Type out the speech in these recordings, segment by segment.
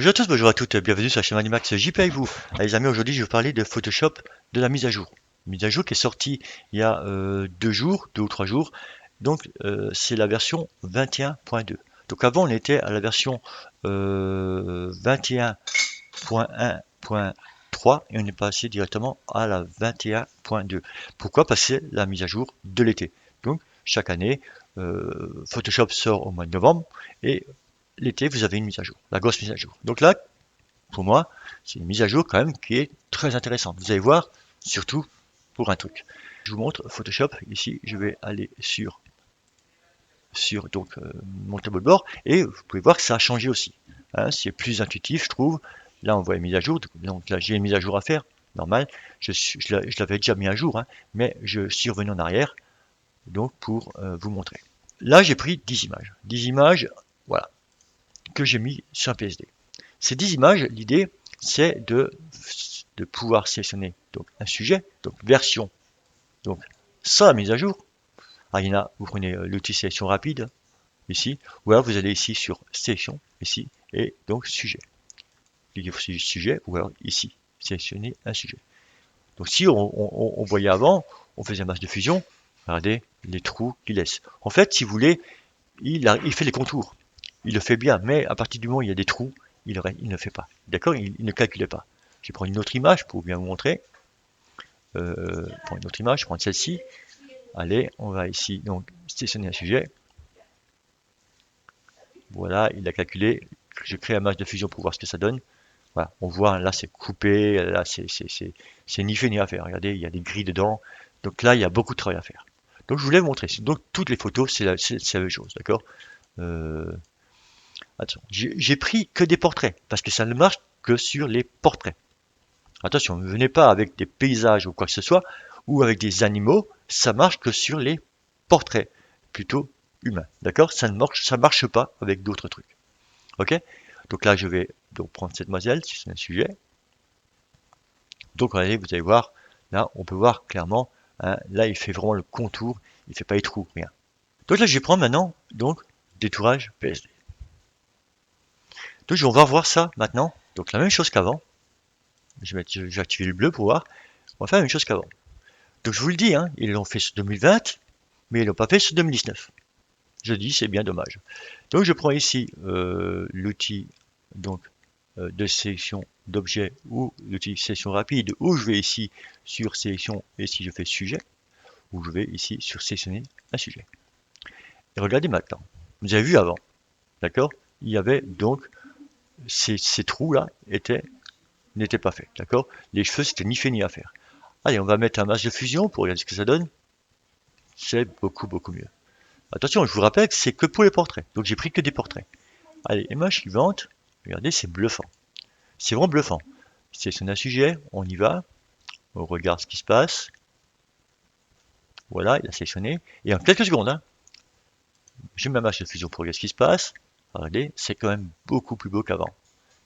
Bonjour à tous, bonjour à toutes, bienvenue sur la chaîne Animax JP avec vous. Allez les amis, aujourd'hui je vais vous parler de Photoshop, de la mise à jour. Mise à jour qui est sortie il y a 2 jours, 2 ou 3 jours. Donc c'est la version 21.2. Donc avant on était à la version 21.1.3 et on est passé directement à la 21.2. Pourquoi? Parce que c'est la mise à jour de l'été. Donc chaque année, Photoshop sort au mois de novembre et l'été, vous avez une mise à jour, la grosse mise à jour. Donc là, pour moi, c'est une mise à jour quand même qui est très intéressante. Vous allez voir, surtout pour un truc. Je vous montre Photoshop. Ici, je vais aller sur donc, mon tableau de bord et vous pouvez voir que ça a changé aussi. Hein, c'est plus intuitif, je trouve. Là, on voit une mise à jour. Donc là, j'ai une mise à jour à faire. Normal. Je l'avais déjà mis à jour, hein, mais je suis revenu en arrière donc pour vous montrer. Là, j'ai pris 10 images. 10 images, voilà, que j'ai mis sur un PSD. Ces 10 images, l'idée, c'est de pouvoir sélectionner donc, un sujet, donc version, donc sans la mise à jour. Alors, il y en a, vous prenez l'outil sélection rapide, ici, ou alors vous allez ici sur sélection, ici, et donc sujet. Cliquez sur sujet, ou alors ici, sélectionner un sujet. Donc si on voyait avant, on faisait un masque de fusion, regardez les trous qu'il laisse. En fait, si vous voulez, il fait les contours. Il le fait bien, mais à partir du moment où il y a des trous, il ne fait pas. D'accord, il ne calculait pas. Je vais prendre une autre image pour bien vous montrer. Prends une autre image, je prends celle-ci. Allez, on va ici, donc, sélectionner un sujet. Voilà, il a calculé. Je crée un masque de fusion pour voir ce que ça donne. Voilà, on voit, là c'est coupé, là c'est ni fait ni à faire. Regardez, il y a des grilles dedans. Donc là, il y a beaucoup de travail à faire. Donc je voulais vous montrer. Donc toutes les photos, c'est la même chose, d'accord. euh, Attention, j'ai pris que des portraits, parce que ça ne marche que sur les portraits. Attention, ne venez pas avec des paysages ou quoi que ce soit, ou avec des animaux, ça marche que sur les portraits, plutôt humains. D'accord? Ça marche pas avec d'autres trucs. Ok? Donc là, je vais donc prendre cette demoiselle, si c'est un sujet. Donc allez, vous allez voir, là, on peut voir clairement, hein, là, il fait vraiment le contour, il fait pas les trous, rien. Donc là, je vais prendre maintenant, donc, détourage PSD. Donc, on va voir ça maintenant. Donc, la même chose qu'avant. Je vais activer le bleu pour voir. On va faire la même chose qu'avant. Donc, je vous le dis, hein, ils l'ont fait sur 2020, mais ils l'ont pas fait sur 2019. Je dis, c'est bien dommage. Donc, je prends ici l'outil donc de sélection d'objets ou l'outil sélection rapide, ou je vais ici sur sélection et si je fais sujet, ou je vais ici sur sélectionner un sujet. Et regardez maintenant. Vous avez vu avant, d'accord? Il y avait donc ces trous-là n'étaient pas faits, d'accord? Les cheveux, c'était ni fait ni à faire. Allez, on va mettre un masque de fusion pour regarder ce que ça donne. C'est beaucoup, beaucoup mieux. Attention, je vous rappelle que c'est que pour les portraits. Donc j'ai pris que des portraits. Allez, image suivante. Regardez, c'est bluffant. C'est vraiment bluffant. Sélectionne un sujet, on y va. On regarde ce qui se passe. Voilà, il a sélectionné. Et en quelques secondes, hein, je mets ma masque de fusion pour regarder ce qui se passe. Regardez, c'est quand même beaucoup plus beau qu'avant.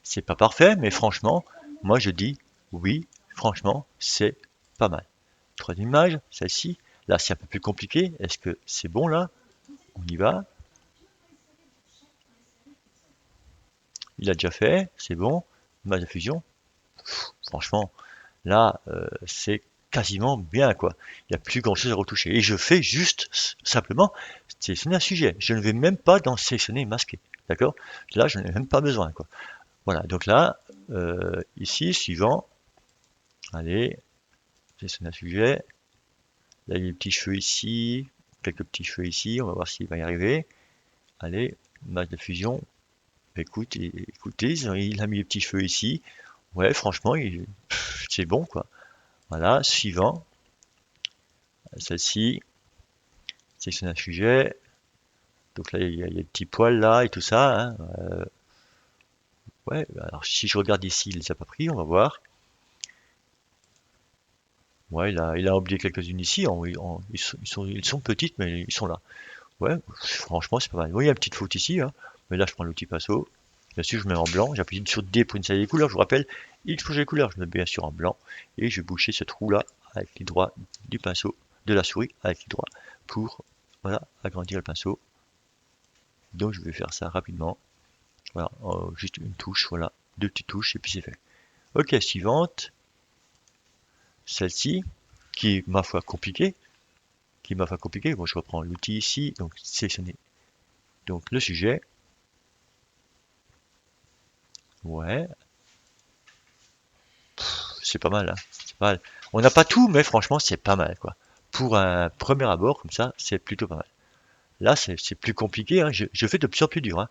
C'est pas parfait, mais franchement, moi je dis oui, franchement, c'est pas mal. Troisième image, celle-ci. Là, c'est un peu plus compliqué. Est-ce que c'est bon là? On y va. Il a déjà fait, c'est bon. Image de fusion. Franchement, là, c'est quasiment bien, quoi. Il n'y a plus grand-chose à retoucher. Et je fais juste, simplement, sélectionner un sujet. Je ne vais même pas dans sélectionner et masquer. D'accord? Là, je n'ai même pas besoin, quoi. Voilà, donc là, ici, suivant. Allez, sélectionner un sujet. Là, il y a des petits cheveux ici, quelques petits cheveux ici. On va voir s'il va y arriver. Allez, masse de fusion. Écoutez, il a mis les petits cheveux ici. Ouais, franchement, c'est bon, quoi. Voilà, suivant. Celle-ci, sélectionne un sujet. Donc là, il y a des petits poils là et tout ça, hein. Ouais, alors si je regarde ici, il les a pas pris, on va voir. Ouais, il a oublié quelques-unes ici. Ils sont petites, mais ils sont là. Ouais, franchement, c'est pas mal. Oui, il y a une petite faute ici, hein. Mais là, je prends l'outil pinceau. Bien sûr, je mets en blanc. J'appuie sur D pour une série des couleurs. Je vous rappelle, il faut changer les couleurs. Je mets bien sûr en blanc. Et je vais boucher ce trou-là avec les doigts du pinceau, de la souris, avec les doigts, pour, voilà, agrandir le pinceau. Donc, je vais faire ça rapidement. Voilà, juste une touche, voilà. deux petites touches et puis c'est fait. Ok, suivante, celle-ci, qui est ma foi compliquée, Bon, je reprends l'outil ici, donc sélectionner donc le sujet. Ouais, c'est pas mal, hein. C'est pas mal. On n'a pas tout, mais franchement, c'est pas mal, quoi. Pour un premier abord, comme ça, c'est plutôt pas mal. Là, c'est plus compliqué, hein. Je fais de plus en plus dur, hein.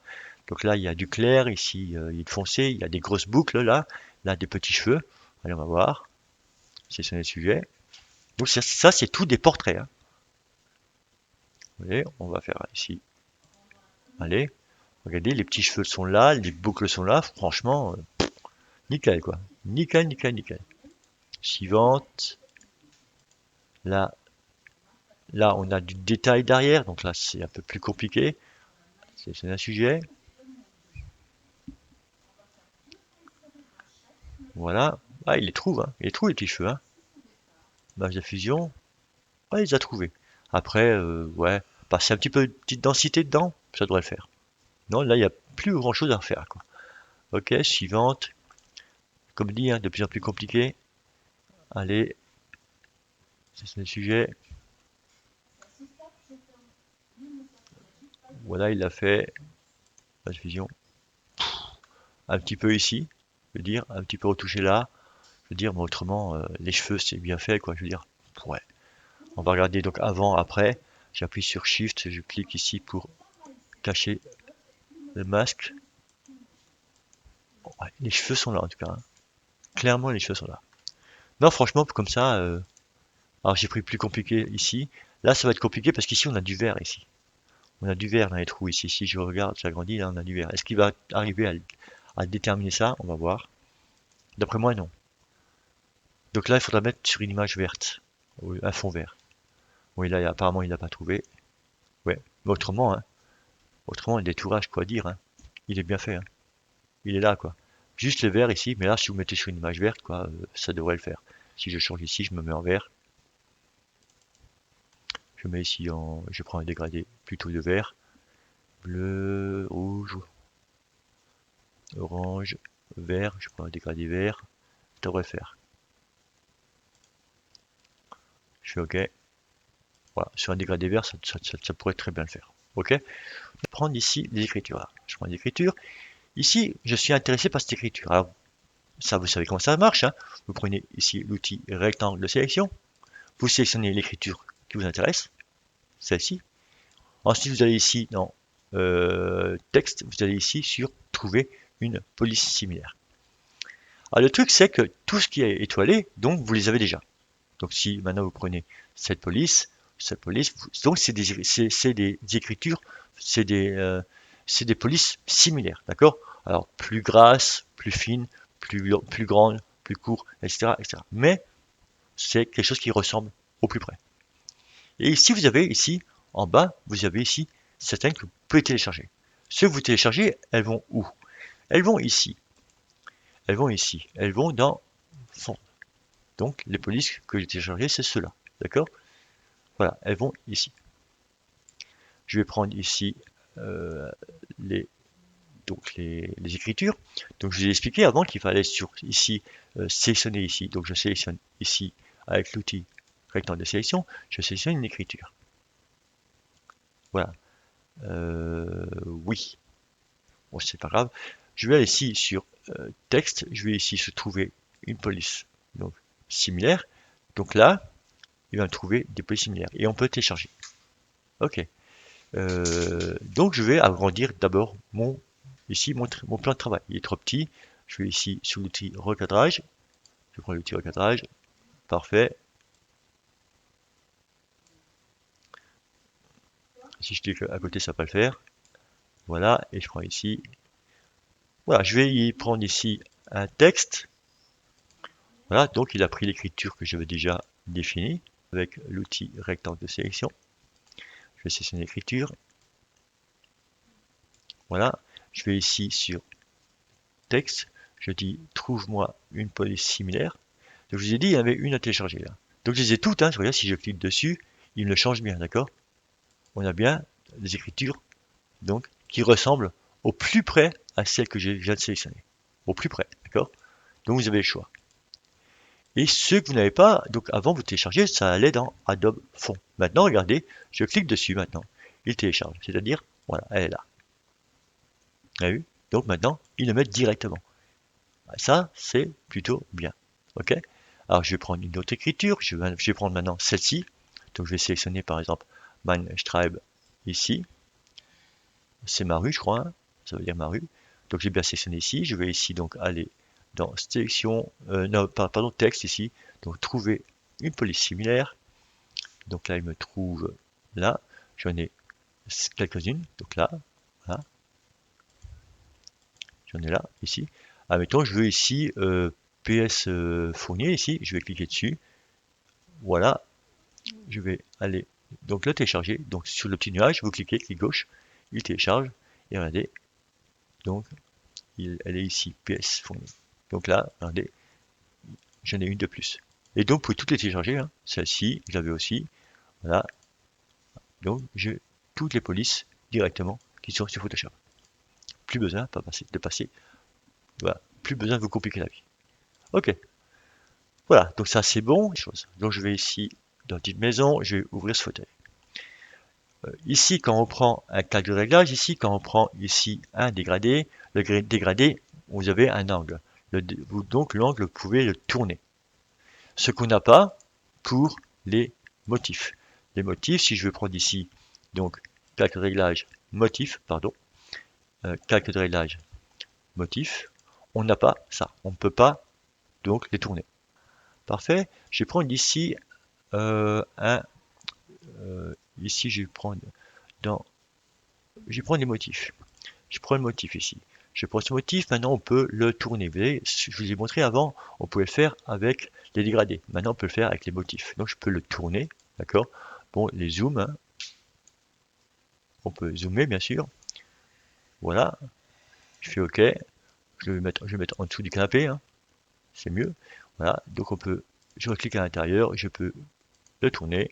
Donc là, il y a du clair, ici, il y a du foncé, il y a des grosses boucles, là, des petits cheveux. Allez, on va voir. Sélectionner le sujet. Donc ça c'est tout des portraits, hein. Vous voyez, on va faire ici. Allez, regardez, les petits cheveux sont là, les boucles sont là. Franchement, nickel, quoi. Nickel, nickel, nickel. Suivante. Là, là, on a du détail derrière, donc là, c'est un peu plus compliqué. C'est un sujet. Voilà. Ah, il les trouve, hein. Il les trouve, les petits cheveux, hein. Image de fusion. Ah, il les a trouvés. Après, ouais, passer un petit peu de petite densité dedans, ça devrait le faire. Non, là, il n'y a plus grand chose à faire, quoi. Ok, suivante. Comme dit, hein, de plus en plus compliqué. Allez, c'est le sujet. Voilà, il l'a fait. La fusion. Un petit peu ici, je veux dire, un petit peu retouché là. Je veux dire, mais autrement, les cheveux, c'est bien fait, quoi. Je veux dire, ouais. On va regarder donc avant, après. J'appuie sur Shift, je clique ici pour cacher le masque. Ouais, les cheveux sont là, en tout cas, hein. Clairement, les cheveux sont là. Non, franchement, comme ça, alors j'ai pris plus compliqué ici. Là, ça va être compliqué parce qu'ici, on a du vert ici. On a du vert dans les trous ici. Si je regarde, j'agrandis, là, on a du vert. Est-ce qu'il va arriver à déterminer ça? On va voir. D'après moi, non. Donc là, il faudra mettre sur une image verte, un fond vert. Oui, là, apparemment, il n'a pas trouvé. Ouais, mais autrement, hein, autrement, le détourage, quoi dire, hein. Il est bien fait, hein. Il est là, quoi. Juste le vert ici, mais là, si vous mettez sur une image verte, quoi, ça devrait le faire. Si je change ici, je me mets en vert. Je mets ici en, je prends un dégradé plutôt de vert, bleu, rouge, orange, vert. Je prends un dégradé vert. Ça devrait le faire. Je fais OK. Voilà, sur un dégradé vert, ça pourrait très bien le faire. OK. Je vais prendre ici les écritures. Je prends l'écriture. Ici, je suis intéressé par cette écriture. Alors, ça, vous savez comment ça marche, hein. Vous prenez ici l'outil rectangle de sélection. Vous sélectionnez l'écriture qui vous intéresse, celle-ci. Ensuite, vous allez ici dans texte, vous allez ici sur trouver une police similaire. Alors, le truc, c'est que tout ce qui est étoilé, donc vous les avez déjà. Donc, si maintenant vous prenez cette police, donc c'est des écritures, c'est des, euh, c'est des polices similaires, d'accord? Alors, plus grasses, plus fines, plus grandes, plus courtes, etc., etc. Mais c'est quelque chose qui ressemble au plus près. Et ici, vous avez ici, en bas, vous avez ici certaines que vous pouvez télécharger. Ceux que vous téléchargez, elles vont où? Elles vont ici. Elles vont ici. Elles vont dans Fond. Donc, les polices que j'ai téléchargées, c'est ceux-là. D'accord? Voilà, elles vont ici. Je vais prendre ici euh, les, les écritures. Donc, je vous ai expliqué avant qu'il fallait sur ici sélectionner ici. Donc, je sélectionne ici avec l'outil rectangle de sélection. Je sélectionne une écriture. Voilà. Oui. Bon, c'est pas grave. Je vais aller ici sur texte. Je vais ici se trouver une police donc similaire. Donc là, il va me trouver des polices similaires et on peut télécharger. Ok. Donc je vais agrandir d'abord ici mon plan de travail. Il est trop petit. Je vais ici sur l'outil recadrage. Je prends l'outil recadrage. Parfait. Si je clique à côté, ça va pas le faire. Voilà. Et je prends ici. Voilà. Je vais y prendre ici un texte. Voilà. Donc il a pris l'écriture que j'avais déjà définie avec l'outil rectangle de sélection. Je vais sélectionner l'écriture. Voilà. Je vais ici sur texte. Je dis trouve-moi une police similaire. Donc, je vous ai dit, il y en avait une à télécharger là. Donc, je les ai toutes, hein. Je regarde si je clique dessus, il me le change bien, d'accord? On a bien des écritures, donc, qui ressemblent au plus près à celles que je viens de sélectionner. au plus près, d'accord? Donc vous avez le choix. Et ceux que vous n'avez pas, donc avant vous téléchargez, ça allait dans Adobe Font. Maintenant, regardez, je clique dessus maintenant. Il télécharge, c'est-à-dire, voilà, elle est là. Vous avez vu? Donc maintenant, il le met directement. Ça, c'est plutôt bien. Ok? Alors je vais prendre une autre écriture, je vais prendre maintenant celle-ci. Donc je vais sélectionner par exemple Mannschreibe ici. C'est ma rue, je crois, hein. Ça veut dire ma rue. Donc j'ai bien sélectionné ici. Je vais ici donc aller dans sélection, non, pardon, texte ici. Donc trouver une police similaire. Donc là, il me trouve là. J'en ai quelques-unes. Donc là, voilà. J'en ai là, ici. Admettons, je veux ici PS fournier ici. Je vais cliquer dessus. Voilà. Je vais aller donc le télécharger. Donc sur le petit nuage, vous cliquez, clic gauche, il télécharge. Et regardez, donc elle est ici, PS fournier. Donc là, regardez, j'en ai une de plus. Et donc, vous pouvez toutes les télécharger, hein. Celle-ci, je l'avais aussi. Voilà. Donc, j'ai toutes les polices directement qui sont sur Photoshop. Plus besoin de passer. Voilà. Plus besoin de vous compliquer la vie. Ok. Voilà. Donc, ça, c'est bon. Donc, je vais ici, dans Petite Maison, je vais ouvrir ce fauteuil. Ici, quand on prend un cadre de réglage, ici, quand on prend ici un dégradé, le dégradé, vous avez un angle. Donc, l'angle, vous pouvez le tourner. Ce qu'on n'a pas pour les motifs. Les motifs, si je veux prendre ici, donc, calque de réglage, motif, pardon, calque de réglage, motif, on n'a pas ça. On ne peut pas, donc, les tourner. Parfait. Je vais prendre ici ici, je vais prendre dans, je vais prendre les motifs. Je prends le motif ici. Je prends ce motif, maintenant on peut le tourner. Vous voyez, je vous ai montré avant, on pouvait le faire avec les dégradés. Maintenant on peut le faire avec les motifs. Donc je peux le tourner, d'accord? Bon, les zooms, hein. On peut zoomer bien sûr. Voilà, je fais OK. Je vais mettre en dessous du canapé, hein. C'est mieux. Voilà, donc on peut, je clique à l'intérieur, je peux le tourner.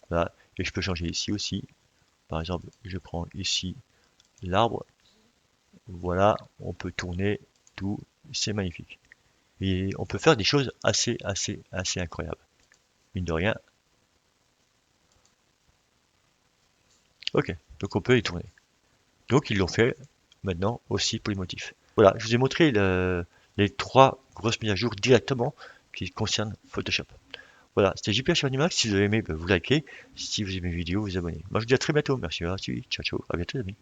Voilà, et je peux changer ici aussi. Par exemple, je prends ici l'arbre. Voilà, on peut tourner tout, c'est magnifique. Et on peut faire des choses assez incroyables. Mine de rien. Ok, donc on peut les tourner. Donc ils l'ont fait maintenant aussi pour les motifs. Voilà, je vous ai montré les trois grosses mises à jour directement qui concernent Photoshop. Voilà, c'était JPH sur Animax. Si vous avez aimé, vous likez. Si vous aimez les vidéos, vous abonnez. Moi je vous dis à très bientôt. Merci, merci. Ciao, ciao. À bientôt, les amis.